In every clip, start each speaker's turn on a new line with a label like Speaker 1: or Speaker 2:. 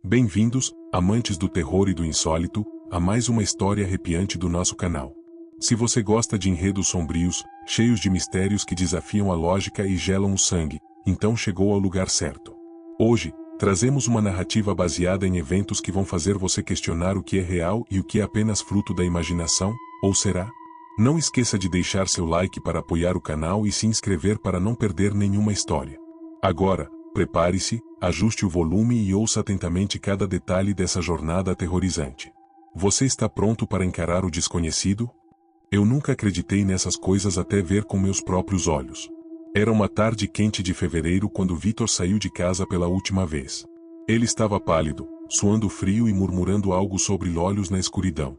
Speaker 1: Bem-vindos, amantes do terror e do insólito, a mais uma história arrepiante do nosso canal. Se você gosta de enredos sombrios, cheios de mistérios que desafiam a lógica e gelam o sangue, então chegou ao lugar certo. Hoje, trazemos uma narrativa baseada em eventos que vão fazer você questionar o que é real e o que é apenas fruto da imaginação, ou será? Não esqueça de deixar seu like para apoiar o canal e se inscrever para não perder nenhuma história. Agora, prepare-se, ajuste o volume e ouça atentamente cada detalhe dessa jornada aterrorizante. Você está pronto para encarar o desconhecido? Eu nunca acreditei nessas coisas até ver com meus próprios olhos. Era uma tarde quente de fevereiro quando Vitor saiu de casa pela última vez. Ele estava pálido, suando frio e murmurando algo sobre olhos na escuridão.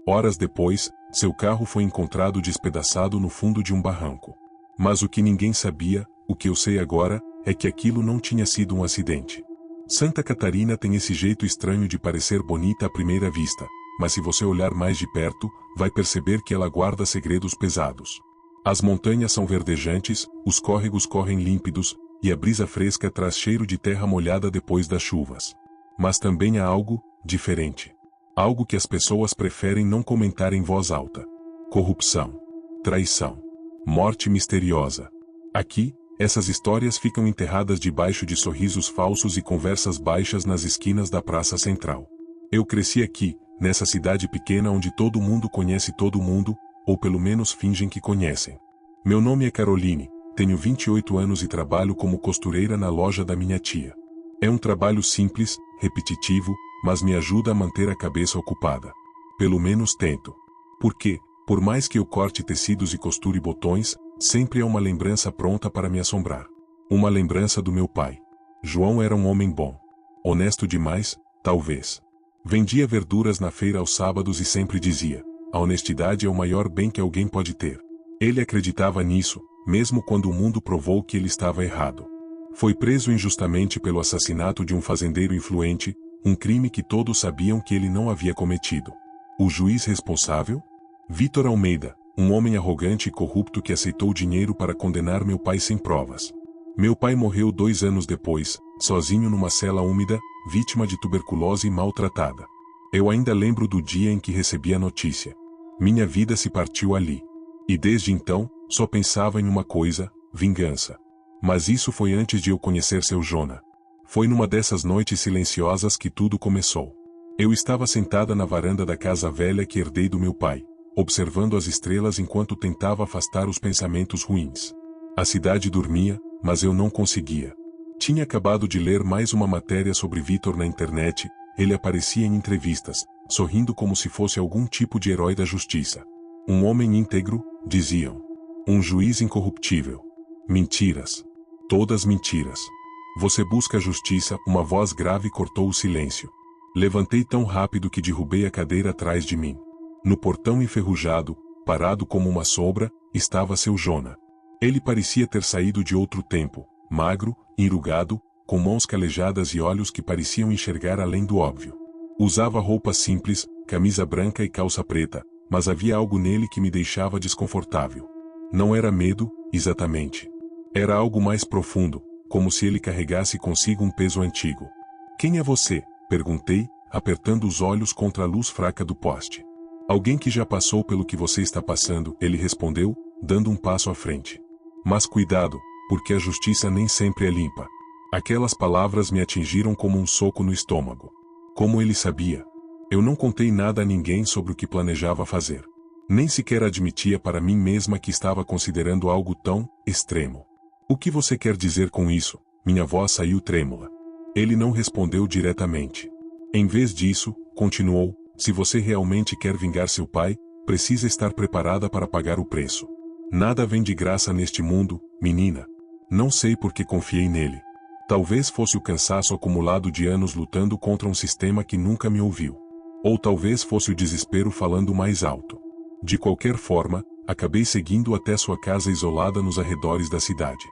Speaker 1: Horas depois, seu carro foi encontrado despedaçado no fundo de um barranco. Mas o que ninguém sabia, o que eu sei agora, é que aquilo não tinha sido um acidente. Santa Catarina tem esse jeito estranho de parecer bonita à primeira vista, mas se você olhar mais de perto, vai perceber que ela guarda segredos pesados. As montanhas são verdejantes, os córregos correm límpidos, e a brisa fresca traz cheiro de terra molhada depois das chuvas. Mas também há algo diferente. Algo que as pessoas preferem não comentar em voz alta. Corrupção. Traição. Morte misteriosa. Aqui, essas histórias ficam enterradas debaixo de sorrisos falsos e conversas baixas nas esquinas da praça central. Eu cresci aqui, nessa cidade pequena onde todo mundo conhece todo mundo, ou pelo menos fingem que conhecem. Meu nome é Caroline, tenho 28 anos e trabalho como costureira na loja da minha tia. É um trabalho simples, repetitivo, mas me ajuda a manter a cabeça ocupada. Pelo menos tento. Porque, por mais que eu corte tecidos e costure botões, sempre há uma lembrança pronta para me assombrar. Uma lembrança do meu pai. João era um homem bom. Honesto demais, talvez. Vendia verduras na feira aos sábados e sempre dizia: a honestidade é o maior bem que alguém pode ter. Ele acreditava nisso, mesmo quando o mundo provou que ele estava errado. Foi preso injustamente pelo assassinato de um fazendeiro influente, um crime que todos sabiam que ele não havia cometido. O juiz responsável? Vitor Almeida, um homem arrogante e corrupto que aceitou dinheiro para condenar meu pai sem provas. Meu pai morreu 2 anos depois, sozinho numa cela úmida, vítima de tuberculose e maltratada. Eu ainda lembro do dia em que recebi a notícia. Minha vida se partiu ali. E desde então, só pensava em uma coisa: vingança. Mas isso foi antes de eu conhecer seu Jona. Foi numa dessas noites silenciosas que tudo começou. Eu estava sentada na varanda da casa velha que herdei do meu pai, observando as estrelas enquanto tentava afastar os pensamentos ruins. A cidade dormia, mas eu não conseguia. Tinha acabado de ler mais uma matéria sobre Vitor na internet. Ele aparecia em entrevistas, sorrindo como se fosse algum tipo de herói da justiça. Um homem íntegro, diziam. Um juiz incorruptível. Mentiras. Todas mentiras. Você busca a justiça, uma voz grave cortou o silêncio. Levantei tão rápido que derrubei a cadeira atrás de mim. No portão enferrujado, parado como uma sombra, estava seu Jona. Ele parecia ter saído de outro tempo, magro, enrugado, com mãos calejadas e olhos que pareciam enxergar além do óbvio. Usava roupa simples, camisa branca e calça preta, mas havia algo nele que me deixava desconfortável. Não era medo, exatamente. Era algo mais profundo, como se ele carregasse consigo um peso antigo. Quem é você? Perguntei, apertando os olhos contra a luz fraca do poste. Alguém que já passou pelo que você está passando, ele respondeu, dando um passo à frente. Mas cuidado, porque a justiça nem sempre é limpa. Aquelas palavras me atingiram como um soco no estômago. Como ele sabia? Eu não contei nada a ninguém sobre o que planejava fazer. Nem sequer admitia para mim mesma que estava considerando algo tão extremo. O que você quer dizer com isso? Minha voz saiu trêmula. Ele não respondeu diretamente. Em vez disso, continuou: se você realmente quer vingar seu pai, precisa estar preparada para pagar o preço. Nada vem de graça neste mundo, menina. Não sei por que confiei nele. Talvez fosse o cansaço acumulado de anos lutando contra um sistema que nunca me ouviu. Ou talvez fosse o desespero falando mais alto. De qualquer forma, acabei seguindo até sua casa isolada nos arredores da cidade.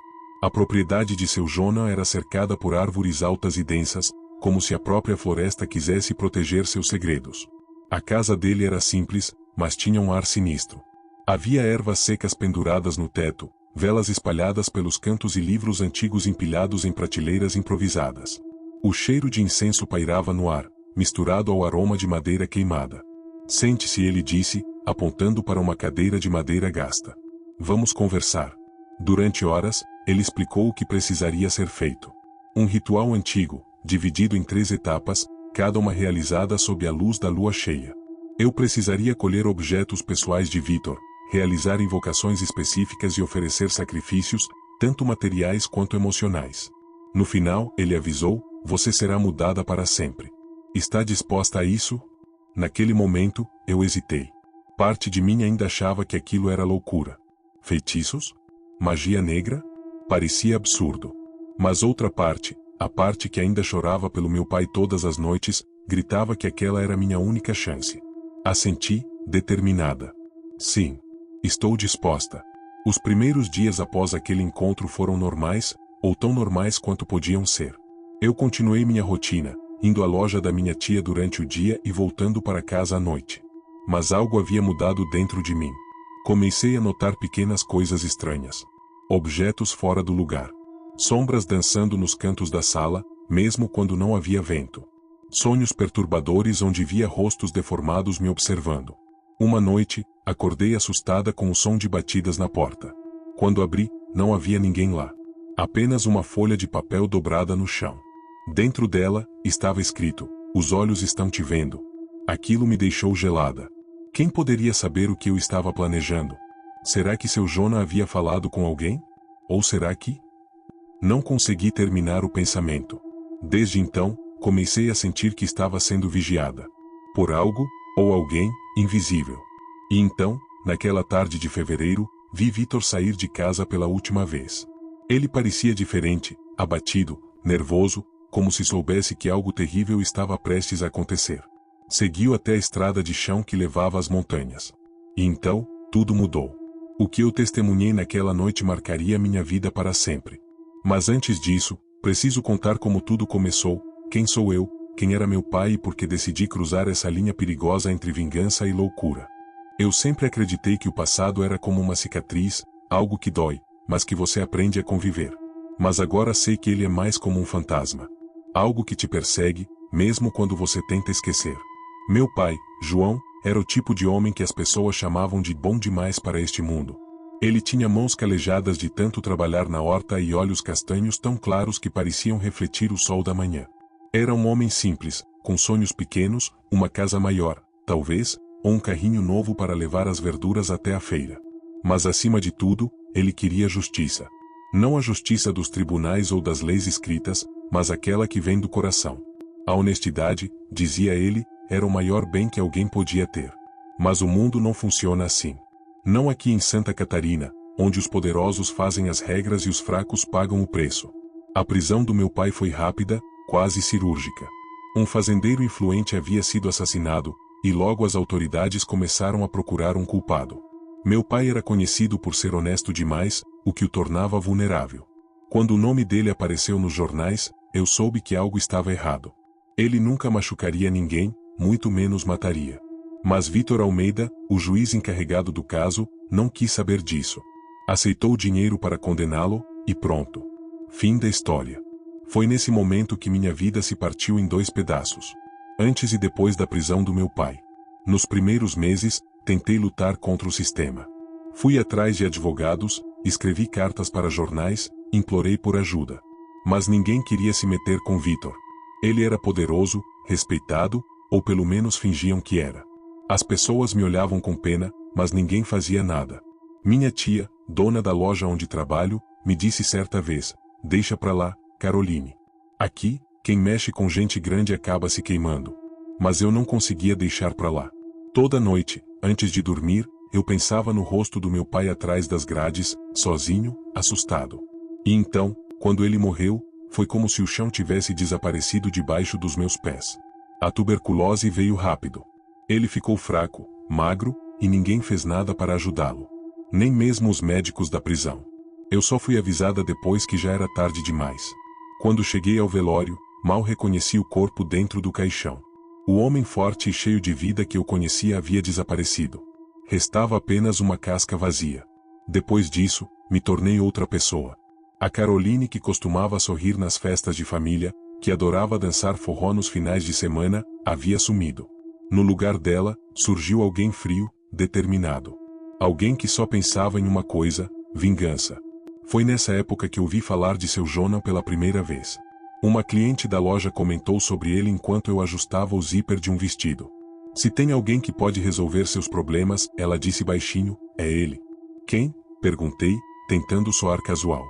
Speaker 1: A propriedade de seu Jona era cercada por árvores altas e densas, como se a própria floresta quisesse proteger seus segredos. A casa dele era simples, mas tinha um ar sinistro. Havia ervas secas penduradas no teto, velas espalhadas pelos cantos e livros antigos empilhados em prateleiras improvisadas. O cheiro de incenso pairava no ar, misturado ao aroma de madeira queimada. Sente-se, ele disse, apontando para uma cadeira de madeira gasta. Vamos conversar. Durante horas, ele explicou o que precisaria ser feito. Um ritual antigo, dividido em 3 etapas, cada uma realizada sob a luz da lua cheia. Eu precisaria colher objetos pessoais de Victor, realizar invocações específicas e oferecer sacrifícios, tanto materiais quanto emocionais. No final, ele avisou, você será mudada para sempre. Está disposta a isso? Naquele momento, eu hesitei. Parte de mim ainda achava que aquilo era loucura. Feitiços? Magia negra? Parecia absurdo. Mas outra parte, a parte que ainda chorava pelo meu pai todas as noites, gritava que aquela era minha única chance. Assenti, determinada. Sim. Estou disposta. Os primeiros dias após aquele encontro foram normais, ou tão normais quanto podiam ser. Eu continuei minha rotina, indo à loja da minha tia durante o dia e voltando para casa à noite. Mas algo havia mudado dentro de mim. Comecei a notar pequenas coisas estranhas. Objetos fora do lugar. Sombras dançando nos cantos da sala, mesmo quando não havia vento. Sonhos perturbadores onde via rostos deformados me observando. Uma noite, acordei assustada com o som de batidas na porta. Quando abri, não havia ninguém lá. Apenas uma folha de papel dobrada no chão. Dentro dela, estava escrito, os olhos estão te vendo. Aquilo me deixou gelada. Quem poderia saber o que eu estava planejando? Será que seu Jonah havia falado com alguém? Ou será que... Não consegui terminar o pensamento. Desde então, comecei a sentir que estava sendo vigiada. Por algo, ou alguém, invisível. E então, naquela tarde de fevereiro, vi Victor sair de casa pela última vez. Ele parecia diferente, abatido, nervoso, como se soubesse que algo terrível estava prestes a acontecer. Seguiu até a estrada de chão que levava às montanhas. E então, tudo mudou. O que eu testemunhei naquela noite marcaria minha vida para sempre. Mas antes disso, preciso contar como tudo começou, quem sou eu, quem era meu pai e por que decidi cruzar essa linha perigosa entre vingança e loucura. Eu sempre acreditei que o passado era como uma cicatriz, algo que dói, mas que você aprende a conviver. Mas agora sei que ele é mais como um fantasma. Algo que te persegue, mesmo quando você tenta esquecer. Meu pai, João, era o tipo de homem que as pessoas chamavam de bom demais para este mundo. Ele tinha mãos calejadas de tanto trabalhar na horta e olhos castanhos tão claros que pareciam refletir o sol da manhã. Era um homem simples, com sonhos pequenos, uma casa maior, talvez, ou um carrinho novo para levar as verduras até a feira. Mas acima de tudo, ele queria justiça. Não a justiça dos tribunais ou das leis escritas, mas aquela que vem do coração. A honestidade, dizia ele, era o maior bem que alguém podia ter. Mas o mundo não funciona assim. Não aqui em Santa Catarina, onde os poderosos fazem as regras e os fracos pagam o preço. A prisão do meu pai foi rápida, quase cirúrgica. Um fazendeiro influente havia sido assassinado, e logo as autoridades começaram a procurar um culpado. Meu pai era conhecido por ser honesto demais, o que o tornava vulnerável. Quando o nome dele apareceu nos jornais, eu soube que algo estava errado. Ele nunca machucaria ninguém, muito menos mataria. Mas Victor Almeida, o juiz encarregado do caso, não quis saber disso. Aceitou o dinheiro para condená-lo, e pronto. Fim da história. Foi nesse momento que minha vida se partiu em 2 pedaços. Antes e depois da prisão do meu pai. Nos primeiros meses, tentei lutar contra o sistema. Fui atrás de advogados, escrevi cartas para jornais, implorei por ajuda. Mas ninguém queria se meter com Victor. Ele era poderoso, respeitado, ou pelo menos fingiam que era. As pessoas me olhavam com pena, mas ninguém fazia nada. Minha tia, dona da loja onde trabalho, me disse certa vez, deixa pra lá, Caroline. Aqui, quem mexe com gente grande acaba se queimando. Mas eu não conseguia deixar pra lá. Toda noite, antes de dormir, eu pensava no rosto do meu pai atrás das grades, sozinho, assustado. E então, quando ele morreu, foi como se o chão tivesse desaparecido debaixo dos meus pés. A tuberculose veio rápido. Ele ficou fraco, magro, e ninguém fez nada para ajudá-lo. Nem mesmo os médicos da prisão. Eu só fui avisada depois que já era tarde demais. Quando cheguei ao velório, mal reconheci o corpo dentro do caixão. O homem forte e cheio de vida que eu conhecia havia desaparecido. Restava apenas uma casca vazia. Depois disso, me tornei outra pessoa. A Caroline que costumava sorrir nas festas de família, que adorava dançar forró nos finais de semana, havia sumido. No lugar dela, surgiu alguém frio, determinado. Alguém que só pensava em uma coisa: vingança. Foi nessa época que ouvi falar de seu Jonah pela primeira vez. Uma cliente da loja comentou sobre ele enquanto eu ajustava o zíper de um vestido. Se tem alguém que pode resolver seus problemas, ela disse baixinho, é ele. Quem? Perguntei, tentando soar casual.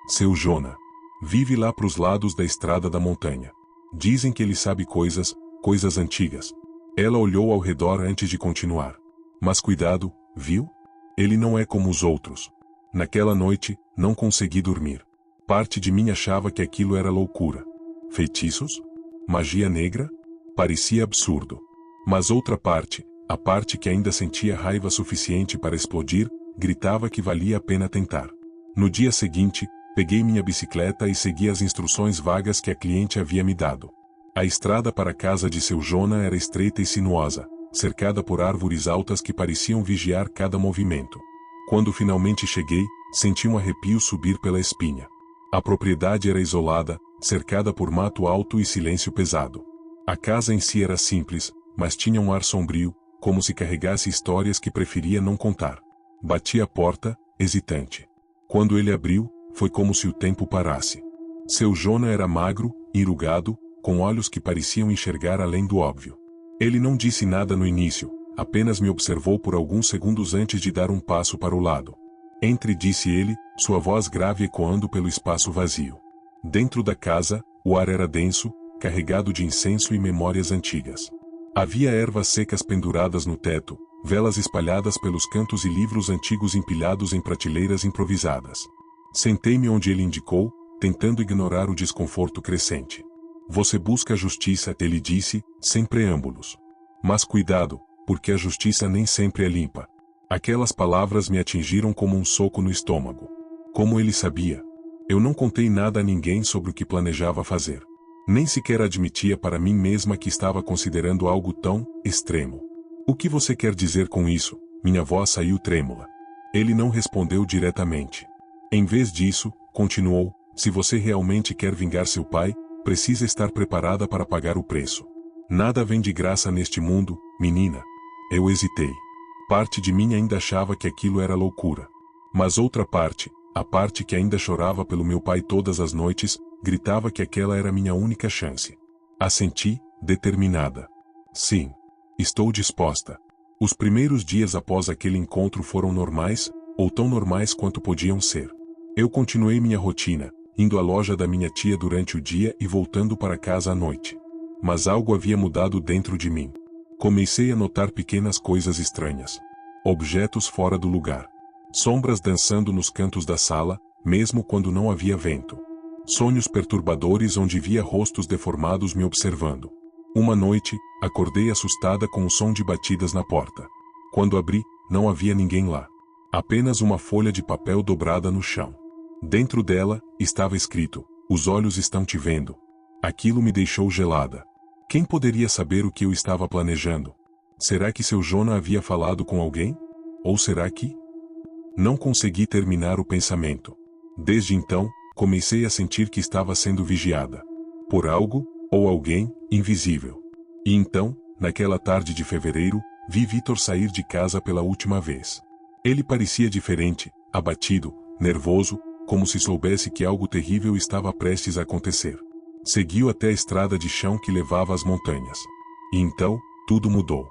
Speaker 1: Seu Jonah. Vive lá pros lados da estrada da montanha. Dizem que ele sabe coisas antigas. Ela olhou ao redor antes de continuar. Mas cuidado, viu? Ele não é como os outros. Naquela noite, não consegui dormir. Parte de mim achava que aquilo era loucura. Feitiços? Magia negra? Parecia absurdo. Mas outra parte, a parte que ainda sentia raiva suficiente para explodir, gritava que valia a pena tentar. No dia seguinte, peguei minha bicicleta e segui as instruções vagas que a cliente havia me dado. A estrada para a casa de seu Jonah era estreita e sinuosa, cercada por árvores altas que pareciam vigiar cada movimento. Quando finalmente cheguei, senti um arrepio subir pela espinha. A propriedade era isolada, cercada por mato alto e silêncio pesado. A casa em si era simples, mas tinha um ar sombrio, como se carregasse histórias que preferia não contar. Bati a porta, hesitante. Quando ele abriu, foi como se o tempo parasse. Seu Jonah era magro, enrugado, com olhos que pareciam enxergar além do óbvio. Ele não disse nada no início, apenas me observou por alguns segundos antes de dar um passo para o lado. Entre, disse ele, sua voz grave ecoando pelo espaço vazio. Dentro da casa, o ar era denso, carregado de incenso e memórias antigas. Havia ervas secas penduradas no teto, velas espalhadas pelos cantos e livros antigos empilhados em prateleiras improvisadas. Sentei-me onde ele indicou, tentando ignorar o desconforto crescente. Você busca a justiça, ele disse, sem preâmbulos. Mas cuidado, porque a justiça nem sempre é limpa. Aquelas palavras me atingiram como um soco no estômago. Como ele sabia? Eu não contei nada a ninguém sobre o que planejava fazer. Nem sequer admitia para mim mesma que estava considerando algo tão extremo. O que você quer dizer com isso? Minha voz saiu trêmula. Ele não respondeu diretamente. Em vez disso, continuou, se você realmente quer vingar seu pai, precisa estar preparada para pagar o preço. Nada vem de graça neste mundo, menina. Eu hesitei. Parte de mim ainda achava que aquilo era loucura. Mas outra parte, a parte que ainda chorava pelo meu pai todas as noites, gritava que aquela era minha única chance. Assenti, determinada. Sim. Estou disposta. Os primeiros dias após aquele encontro foram normais, ou tão normais quanto podiam ser. Eu continuei minha rotina, indo à loja da minha tia durante o dia e voltando para casa à noite. Mas algo havia mudado dentro de mim. Comecei a notar pequenas coisas estranhas. Objetos fora do lugar. Sombras dançando nos cantos da sala, mesmo quando não havia vento. Sonhos perturbadores onde via rostos deformados me observando. Uma noite, acordei assustada com o som de batidas na porta. Quando abri, não havia ninguém lá. Apenas uma folha de papel dobrada no chão. Dentro dela, estava escrito, os olhos estão te vendo. Aquilo me deixou gelada. Quem poderia saber o que eu estava planejando? Será que seu Jonah havia falado com alguém? Ou será que... Não consegui terminar o pensamento. Desde então, comecei a sentir que estava sendo vigiada. Por algo, ou alguém, invisível. E então, naquela tarde de fevereiro, vi Vitor sair de casa pela última vez. Ele parecia diferente, abatido, nervoso, como se soubesse que algo terrível estava prestes a acontecer. Seguiu até a estrada de chão que levava às montanhas. E então, tudo mudou.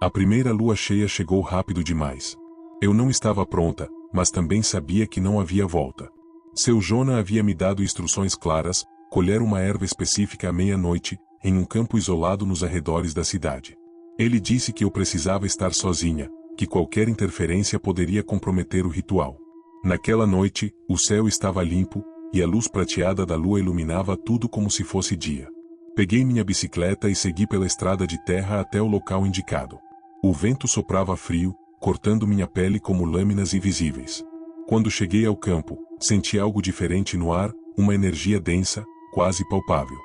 Speaker 1: A primeira lua cheia chegou rápido demais. Eu não estava pronta, mas também sabia que não havia volta. Seu Jonah havia me dado instruções claras, colher uma erva específica à meia-noite, em um campo isolado nos arredores da cidade. Ele disse que eu precisava estar sozinha, que qualquer interferência poderia comprometer o ritual. Naquela noite, o céu estava limpo, e a luz prateada da lua iluminava tudo como se fosse dia. Peguei minha bicicleta e segui pela estrada de terra até o local indicado. O vento soprava frio, cortando minha pele como lâminas invisíveis. Quando cheguei ao campo, senti algo diferente no ar, uma energia densa, quase palpável.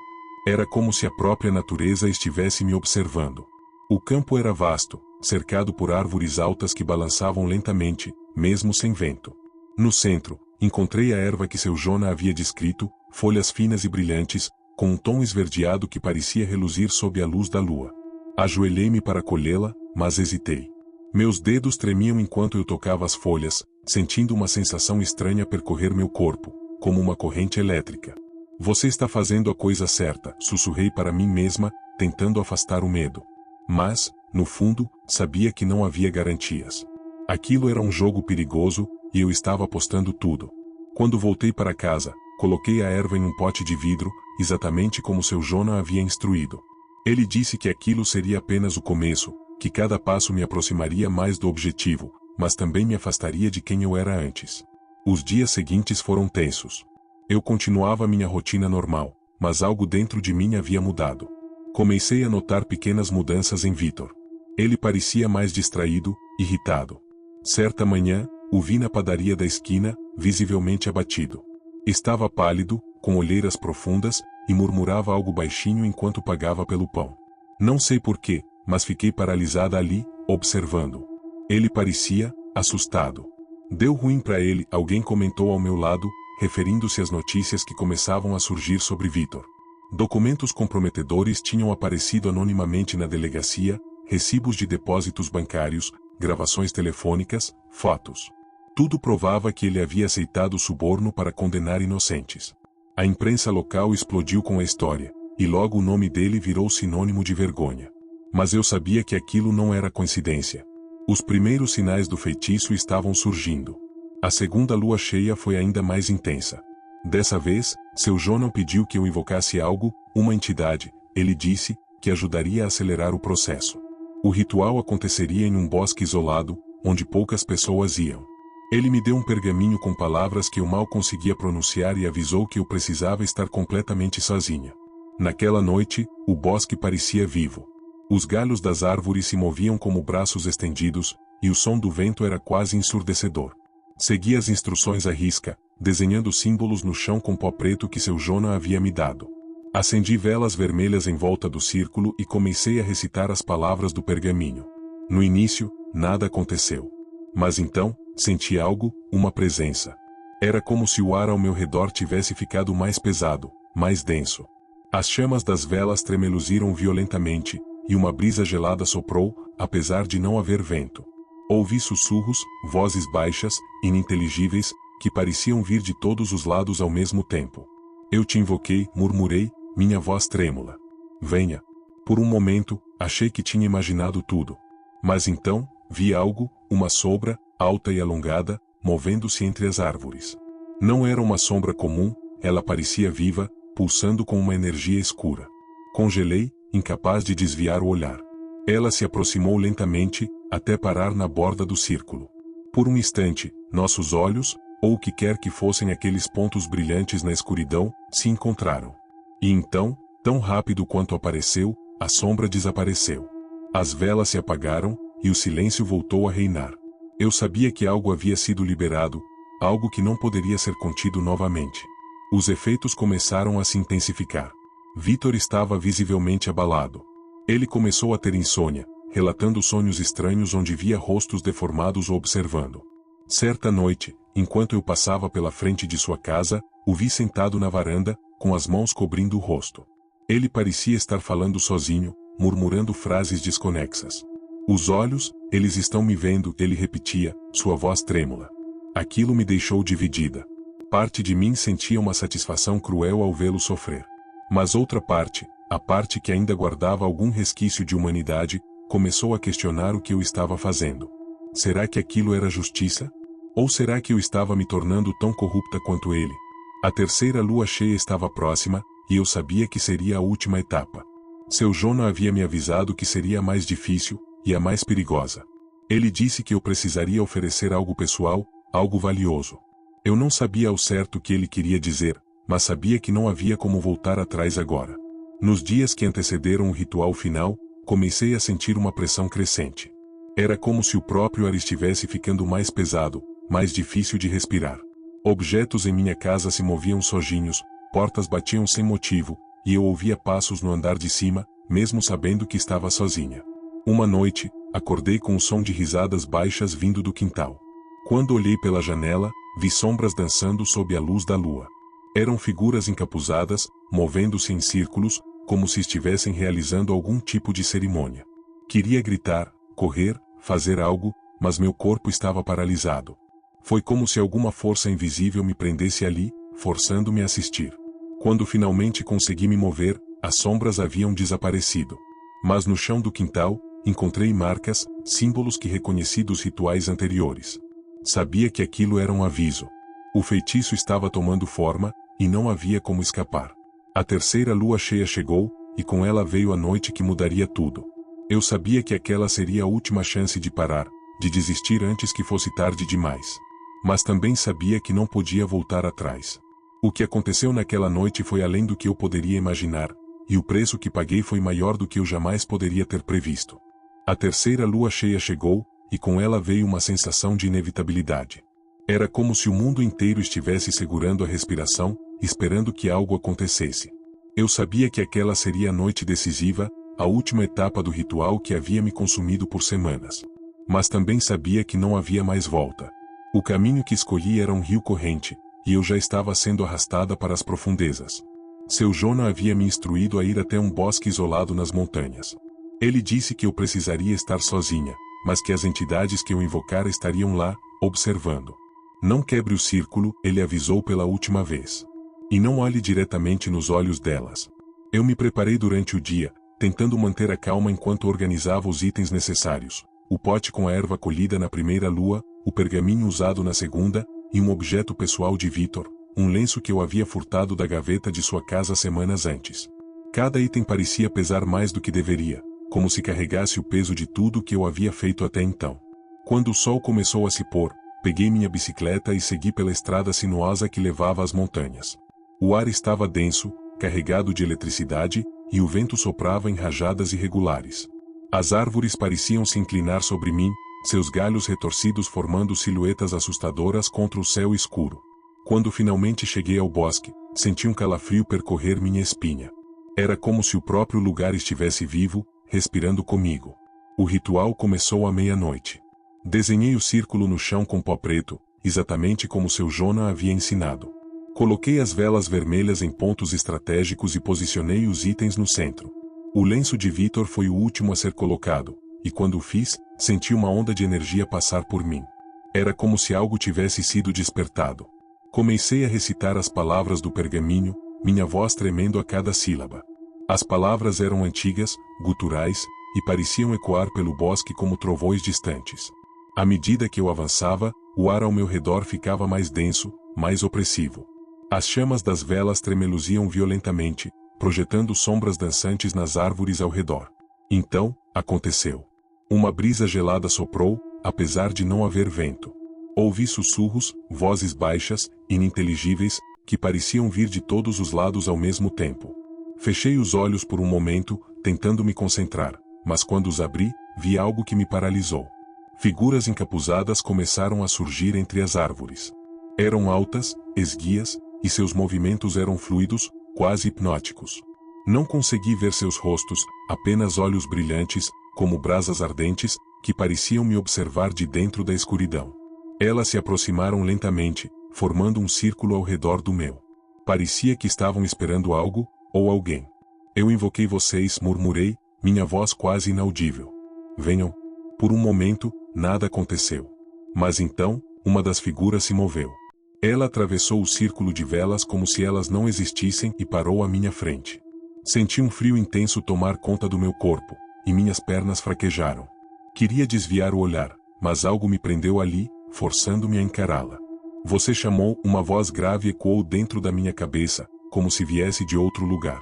Speaker 1: Era como se a própria natureza estivesse me observando. O campo era vasto, cercado por árvores altas que balançavam lentamente, mesmo sem vento. No centro, encontrei a erva que seu Jonah havia descrito, folhas finas e brilhantes, com um tom esverdeado que parecia reluzir sob a luz da lua. Ajoelhei-me para colhê-la, mas hesitei. Meus dedos tremiam enquanto eu tocava as folhas, sentindo uma sensação estranha percorrer meu corpo, como uma corrente elétrica. Você está fazendo a coisa certa, sussurrei para mim mesma, tentando afastar o medo. Mas, no fundo, sabia que não havia garantias. Aquilo era um jogo perigoso, e eu estava apostando tudo. Quando voltei para casa, coloquei a erva em um pote de vidro, exatamente como seu Jonah havia instruído. Ele disse que aquilo seria apenas o começo, que cada passo me aproximaria mais do objetivo, mas também me afastaria de quem eu era antes. Os dias seguintes foram tensos. Eu continuava minha rotina normal, mas algo dentro de mim havia mudado. Comecei a notar pequenas mudanças em Vitor. Ele parecia mais distraído, irritado. Certa manhã, o vi na padaria da esquina, visivelmente abatido. Estava pálido, com olheiras profundas, e murmurava algo baixinho enquanto pagava pelo pão. Não sei porquê, mas fiquei paralisada ali, observando. Ele parecia assustado. Deu ruim para ele, alguém comentou ao meu lado, referindo-se às notícias que começavam a surgir sobre Vitor. Documentos comprometedores tinham aparecido anonimamente na delegacia, recibos de depósitos bancários, gravações telefônicas, fotos. Tudo provava que ele havia aceitado suborno para condenar inocentes. A imprensa local explodiu com a história, e logo o nome dele virou sinônimo de vergonha. Mas eu sabia que aquilo não era coincidência. Os primeiros sinais do feitiço estavam surgindo. A segunda lua cheia foi ainda mais intensa. Dessa vez, seu Jonah pediu que eu invocasse algo, uma entidade. Ele disse que ajudaria a acelerar o processo. O ritual aconteceria em um bosque isolado, onde poucas pessoas iam. Ele me deu um pergaminho com palavras que eu mal conseguia pronunciar e avisou que eu precisava estar completamente sozinha. Naquela noite, o bosque parecia vivo. Os galhos das árvores se moviam como braços estendidos, e o som do vento era quase ensurdecedor. Segui as instruções à risca, desenhando símbolos no chão com pó preto que seu Jonah havia me dado. Acendi velas vermelhas em volta do círculo e comecei a recitar as palavras do pergaminho. No início, nada aconteceu. Mas então, senti algo, uma presença. Era como se o ar ao meu redor tivesse ficado mais pesado, mais denso. As chamas das velas tremeluziram violentamente, e uma brisa gelada soprou, apesar de não haver vento. Ouvi sussurros, vozes baixas, ininteligíveis, que pareciam vir de todos os lados ao mesmo tempo. Eu te invoquei, murmurei, minha voz trêmula. Venha. Por um momento, achei que tinha imaginado tudo. Mas então, vi algo, uma sombra, alta e alongada, movendo-se entre as árvores. Não era uma sombra comum, ela parecia viva, pulsando com uma energia escura. Congelei, incapaz de desviar o olhar. Ela se aproximou lentamente, até parar na borda do círculo. Por um instante, nossos olhos, ou o que quer que fossem aqueles pontos brilhantes na escuridão, se encontraram. E então, tão rápido quanto apareceu, a sombra desapareceu. As velas se apagaram, e o silêncio voltou a reinar. Eu sabia que algo havia sido liberado, algo que não poderia ser contido novamente. Os efeitos começaram a se intensificar. Vitor estava visivelmente abalado. Ele começou a ter insônia, relatando sonhos estranhos onde via rostos deformados o observando. Certa noite, enquanto eu passava pela frente de sua casa, o vi sentado na varanda, com as mãos cobrindo o rosto. Ele parecia estar falando sozinho, murmurando frases desconexas. Os olhos, eles estão me vendo, ele repetia, sua voz trêmula. Aquilo me deixou dividida. Parte de mim sentia uma satisfação cruel ao vê-lo sofrer. Mas outra parte, a parte que ainda guardava algum resquício de humanidade, começou a questionar o que eu estava fazendo. Será que aquilo era justiça? Ou será que eu estava me tornando tão corrupta quanto ele? A terceira lua cheia estava próxima, e eu sabia que seria a última etapa. Seu Jonah havia me avisado que seria a mais difícil, e a mais perigosa. Ele disse que eu precisaria oferecer algo pessoal, algo valioso. Eu não sabia ao certo o que ele queria dizer, mas sabia que não havia como voltar atrás agora. Nos dias que antecederam o ritual final, comecei a sentir uma pressão crescente. Era como se o próprio ar estivesse ficando mais pesado, mais difícil de respirar. Objetos em minha casa se moviam sozinhos, portas batiam sem motivo, e eu ouvia passos no andar de cima, mesmo sabendo que estava sozinha. Uma noite, acordei com o som de risadas baixas vindo do quintal. Quando olhei pela janela, vi sombras dançando sob a luz da lua. Eram figuras encapuzadas, movendo-se em círculos, como se estivessem realizando algum tipo de cerimônia. Queria gritar, correr, fazer algo, mas meu corpo estava paralisado. Foi como se alguma força invisível me prendesse ali, forçando-me a assistir. Quando finalmente consegui me mover, as sombras haviam desaparecido. Mas no chão do quintal, encontrei marcas, símbolos que reconheci dos rituais anteriores. Sabia que aquilo era um aviso. O feitiço estava tomando forma, e não havia como escapar. A terceira lua cheia chegou, e com ela veio a noite que mudaria tudo. Eu sabia que aquela seria a última chance de parar, de desistir antes que fosse tarde demais. Mas também sabia que não podia voltar atrás. O que aconteceu naquela noite foi além do que eu poderia imaginar, e o preço que paguei foi maior do que eu jamais poderia ter previsto. A terceira lua cheia chegou, e com ela veio uma sensação de inevitabilidade. Era como se o mundo inteiro estivesse segurando a respiração, esperando que algo acontecesse. Eu sabia que aquela seria a noite decisiva, a última etapa do ritual que havia me consumido por semanas. Mas também sabia que não havia mais volta. O caminho que escolhi era um rio corrente, e eu já estava sendo arrastada para as profundezas. Seu Jonah havia me instruído a ir até um bosque isolado nas montanhas. Ele disse que eu precisaria estar sozinha, mas que as entidades que eu invocara estariam lá, observando. Não quebre o círculo, ele avisou pela última vez. E não olhe diretamente nos olhos delas. Eu me preparei durante o dia, tentando manter a calma enquanto organizava os itens necessários. O pote com a erva colhida na primeira lua, o pergaminho usado na segunda, e um objeto pessoal de Victor, um lenço que eu havia furtado da gaveta de sua casa semanas antes. Cada item parecia pesar mais do que deveria, como se carregasse o peso de tudo que eu havia feito até então. Quando o sol começou a se pôr, peguei minha bicicleta e segui pela estrada sinuosa que levava às montanhas. O ar estava denso, carregado de eletricidade, e o vento soprava em rajadas irregulares. As árvores pareciam se inclinar sobre mim, seus galhos retorcidos formando silhuetas assustadoras contra o céu escuro. Quando finalmente cheguei ao bosque, senti um calafrio percorrer minha espinha. Era como se o próprio lugar estivesse vivo, respirando comigo. O ritual começou à meia-noite. Desenhei o círculo no chão com pó preto, exatamente como seu Jonah havia ensinado. Coloquei as velas vermelhas em pontos estratégicos e posicionei os itens no centro. O lenço de Victor foi o último a ser colocado, e quando o fiz, senti uma onda de energia passar por mim. Era como se algo tivesse sido despertado. Comecei a recitar as palavras do pergaminho, minha voz tremendo a cada sílaba. As palavras eram antigas, guturais, e pareciam ecoar pelo bosque como trovões distantes. À medida que eu avançava, o ar ao meu redor ficava mais denso, mais opressivo. As chamas das velas tremeluziam violentamente, projetando sombras dançantes nas árvores ao redor. Então, aconteceu. Uma brisa gelada soprou, apesar de não haver vento. Ouvi sussurros, vozes baixas, ininteligíveis, que pareciam vir de todos os lados ao mesmo tempo. Fechei os olhos por um momento, tentando me concentrar, mas quando os abri, vi algo que me paralisou. Figuras encapuzadas começaram a surgir entre as árvores. Eram altas, esguias, e seus movimentos eram fluidos, quase hipnóticos. Não consegui ver seus rostos, apenas olhos brilhantes, como brasas ardentes, que pareciam me observar de dentro da escuridão. Elas se aproximaram lentamente, formando um círculo ao redor do meu. Parecia que estavam esperando algo, ou alguém. Eu invoquei vocês, murmurei, minha voz quase inaudível. Venham. Por um momento, nada aconteceu. Mas então, uma das figuras se moveu. Ela atravessou o círculo de velas como se elas não existissem e parou à minha frente. Senti um frio intenso tomar conta do meu corpo, e minhas pernas fraquejaram. Queria desviar o olhar, mas algo me prendeu ali, forçando-me a encará-la. Você chamou, uma voz grave ecoou dentro da minha cabeça, como se viesse de outro lugar.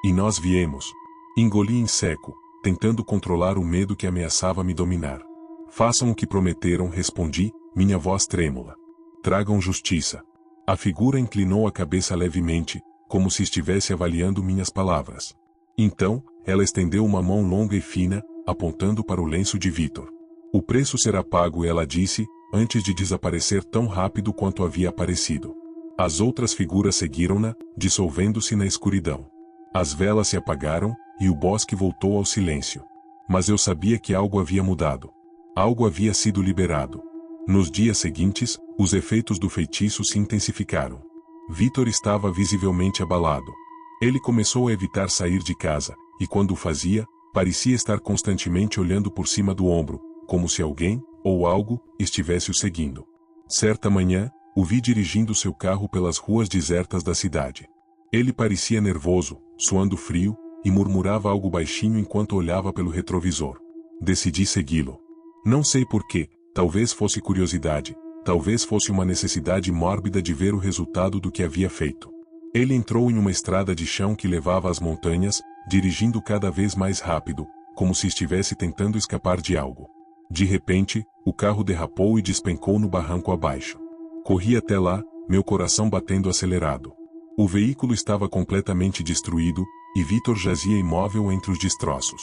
Speaker 1: E nós viemos. Engoli em seco, tentando controlar o medo que ameaçava me dominar. Façam o que prometeram, respondi, minha voz trêmula. Tragam justiça. A figura inclinou a cabeça levemente, como se estivesse avaliando minhas palavras. Então, ela estendeu uma mão longa e fina, apontando para o lenço de Victor. O preço será pago, ela disse, antes de desaparecer tão rápido quanto havia aparecido. As outras figuras seguiram-na, dissolvendo-se na escuridão. As velas se apagaram, e o bosque voltou ao silêncio. Mas eu sabia que algo havia mudado. Algo havia sido liberado. Nos dias seguintes, os efeitos do feitiço se intensificaram. Victor estava visivelmente abalado. Ele começou a evitar sair de casa, e quando o fazia, parecia estar constantemente olhando por cima do ombro, como se alguém, ou algo, estivesse o seguindo. Certa manhã, o vi dirigindo seu carro pelas ruas desertas da cidade. Ele parecia nervoso, suando frio, e murmurava algo baixinho enquanto olhava pelo retrovisor. Decidi segui-lo. Não sei porquê, talvez fosse curiosidade, talvez fosse uma necessidade mórbida de ver o resultado do que havia feito. Ele entrou em uma estrada de chão que levava às montanhas, dirigindo cada vez mais rápido, como se estivesse tentando escapar de algo. De repente, o carro derrapou e despencou no barranco abaixo. Corri até lá, meu coração batendo acelerado. O veículo estava completamente destruído, e Vítor jazia imóvel entre os destroços.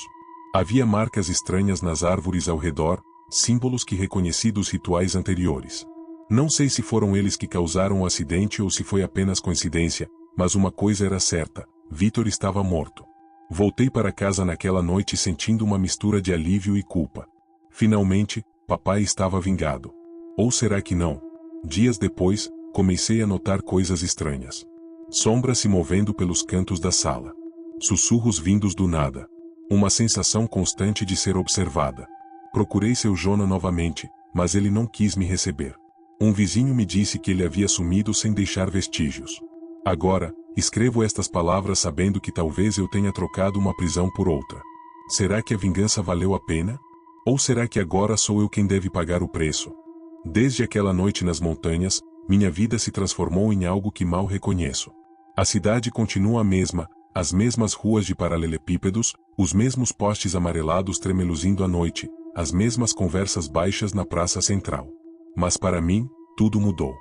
Speaker 1: Havia marcas estranhas nas árvores ao redor, símbolos que reconheci dos rituais anteriores. Não sei se foram eles que causaram o acidente ou se foi apenas coincidência, mas uma coisa era certa: Vítor estava morto. Voltei para casa naquela noite sentindo uma mistura de alívio e culpa. Finalmente, papai estava vingado. Ou será que não? Dias depois, comecei a notar coisas estranhas. Sombras se movendo pelos cantos da sala. Sussurros vindos do nada. Uma sensação constante de ser observada. Procurei seu Jona novamente, mas ele não quis me receber. Um vizinho me disse que ele havia sumido sem deixar vestígios. Agora, escrevo estas palavras sabendo que talvez eu tenha trocado uma prisão por outra. Será que a vingança valeu a pena? Ou será que agora sou eu quem deve pagar o preço? Desde aquela noite nas montanhas, minha vida se transformou em algo que mal reconheço. A cidade continua a mesma, as mesmas ruas de paralelepípedos, os mesmos postes amarelados tremeluzindo à noite, as mesmas conversas baixas na praça central. Mas para mim, tudo mudou.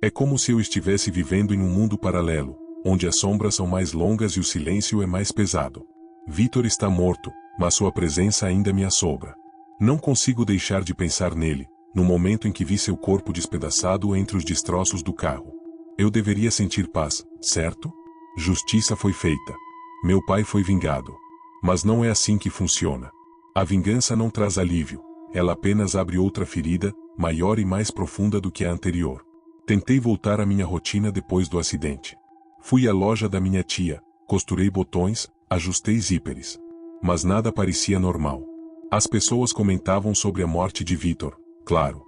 Speaker 1: É como se eu estivesse vivendo em um mundo paralelo, onde as sombras são mais longas e o silêncio é mais pesado. Vítor está morto, mas sua presença ainda me assombra. Não consigo deixar de pensar nele, no momento em que vi seu corpo despedaçado entre os destroços do carro. Eu deveria sentir paz, certo? Justiça foi feita. Meu pai foi vingado. Mas não é assim que funciona. A vingança não traz alívio, ela apenas abre outra ferida, maior e mais profunda do que a anterior. Tentei voltar à minha rotina depois do acidente. Fui à loja da minha tia, costurei botões, ajustei zíperes. Mas nada parecia normal. As pessoas comentavam sobre a morte de Vítor. Claro.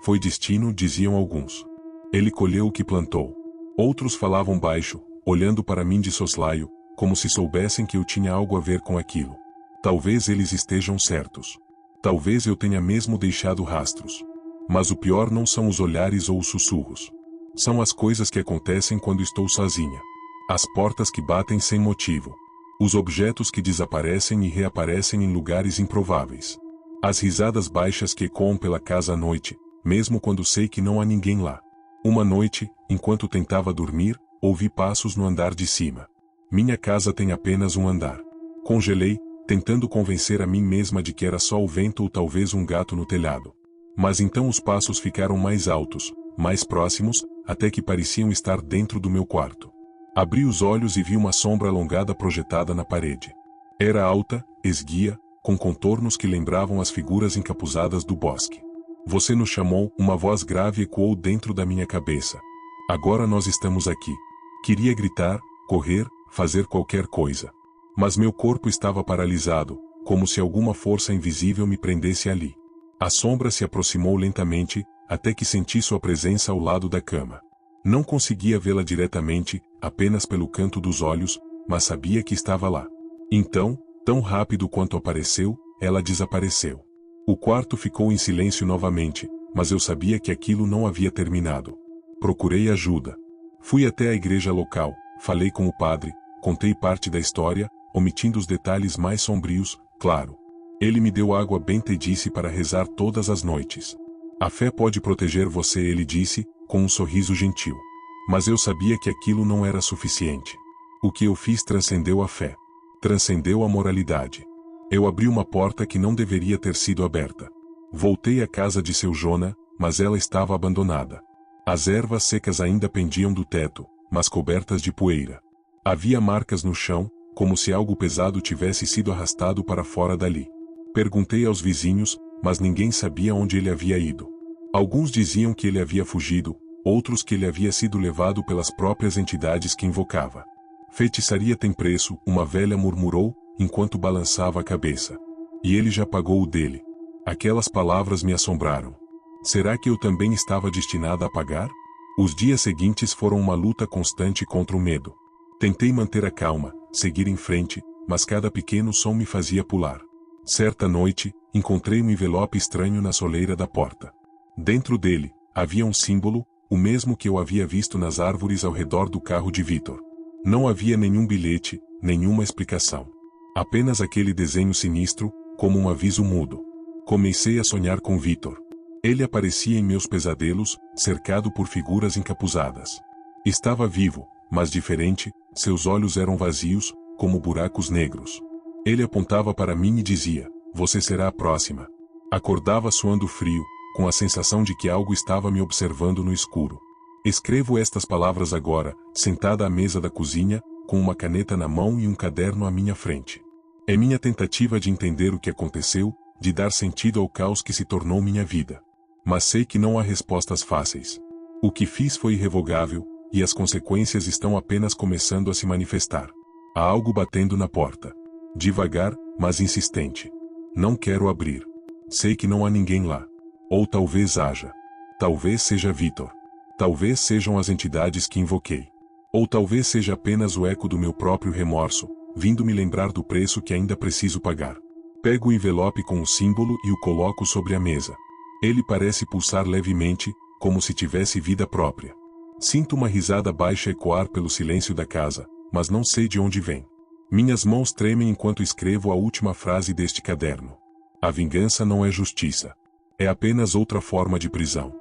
Speaker 1: Foi destino, diziam alguns. Ele colheu o que plantou. Outros falavam baixo, olhando para mim de soslaio, como se soubessem que eu tinha algo a ver com aquilo. Talvez eles estejam certos. Talvez eu tenha mesmo deixado rastros. Mas o pior não são os olhares ou os sussurros. São as coisas que acontecem quando estou sozinha. As portas que batem sem motivo. Os objetos que desaparecem e reaparecem em lugares improváveis. As risadas baixas que ecoam pela casa à noite, mesmo quando sei que não há ninguém lá. Uma noite, enquanto tentava dormir, ouvi passos no andar de cima. Minha casa tem apenas um andar. Congelei, tentando convencer a mim mesma de que era só o vento ou talvez um gato no telhado. Mas então os passos ficaram mais altos, mais próximos, até que pareciam estar dentro do meu quarto. Abri os olhos e vi uma sombra alongada projetada na parede. Era alta, esguia, com contornos que lembravam as figuras encapuzadas do bosque. Você nos chamou, uma voz grave ecoou dentro da minha cabeça. Agora nós estamos aqui. Queria gritar, correr, fazer qualquer coisa. Mas meu corpo estava paralisado, como se alguma força invisível me prendesse ali. A sombra se aproximou lentamente, até que senti sua presença ao lado da cama. Não conseguia vê-la diretamente, apenas pelo canto dos olhos, mas sabia que estava lá. Então, tão rápido quanto apareceu, ela desapareceu. O quarto ficou em silêncio novamente, mas eu sabia que aquilo não havia terminado. Procurei ajuda. Fui até a igreja local, falei com o padre, contei parte da história, omitindo os detalhes mais sombrios, claro. Ele me deu água benta e disse para rezar todas as noites. A fé pode proteger você, ele disse, com um sorriso gentil. Mas eu sabia que aquilo não era suficiente. O que eu fiz transcendeu a fé. Transcendeu a moralidade. Eu abri uma porta que não deveria ter sido aberta. Voltei à casa de seu Jona, mas ela estava abandonada. As ervas secas ainda pendiam do teto, mas cobertas de poeira. Havia marcas no chão, como se algo pesado tivesse sido arrastado para fora dali. Perguntei aos vizinhos, mas ninguém sabia onde ele havia ido. Alguns diziam que ele havia fugido, outros que ele havia sido levado pelas próprias entidades que invocava. Feitiçaria tem preço, uma velha murmurou, enquanto balançava a cabeça. E ele já pagou o dele. Aquelas palavras me assombraram. Será que eu também estava destinada a pagar? Os dias seguintes foram uma luta constante contra o medo. Tentei manter a calma, seguir em frente, mas cada pequeno som me fazia pular. Certa noite, encontrei um envelope estranho na soleira da porta. Dentro dele, havia um símbolo, o mesmo que eu havia visto nas árvores ao redor do carro de Victor. Não havia nenhum bilhete, nenhuma explicação. Apenas aquele desenho sinistro, como um aviso mudo. Comecei a sonhar com Victor. Ele aparecia em meus pesadelos, cercado por figuras encapuzadas. Estava vivo, mas diferente, seus olhos eram vazios, como buracos negros. Ele apontava para mim e dizia: "Você será a próxima." Acordava suando frio, com a sensação de que algo estava me observando no escuro. Escrevo estas palavras agora, sentada à mesa da cozinha, com uma caneta na mão e um caderno à minha frente. É minha tentativa de entender o que aconteceu, de dar sentido ao caos que se tornou minha vida. Mas sei que não há respostas fáceis. O que fiz foi irrevogável, e as consequências estão apenas começando a se manifestar. Há algo batendo na porta. Devagar, mas insistente. Não quero abrir. Sei que não há ninguém lá. Ou talvez haja. Talvez seja Victor. Talvez sejam as entidades que invoquei. Ou talvez seja apenas o eco do meu próprio remorso, vindo me lembrar do preço que ainda preciso pagar. Pego o envelope com o símbolo e o coloco sobre a mesa. Ele parece pulsar levemente, como se tivesse vida própria. Sinto uma risada baixa ecoar pelo silêncio da casa, mas não sei de onde vem. Minhas mãos tremem enquanto escrevo a última frase deste caderno. A vingança não é justiça. É apenas outra forma de prisão.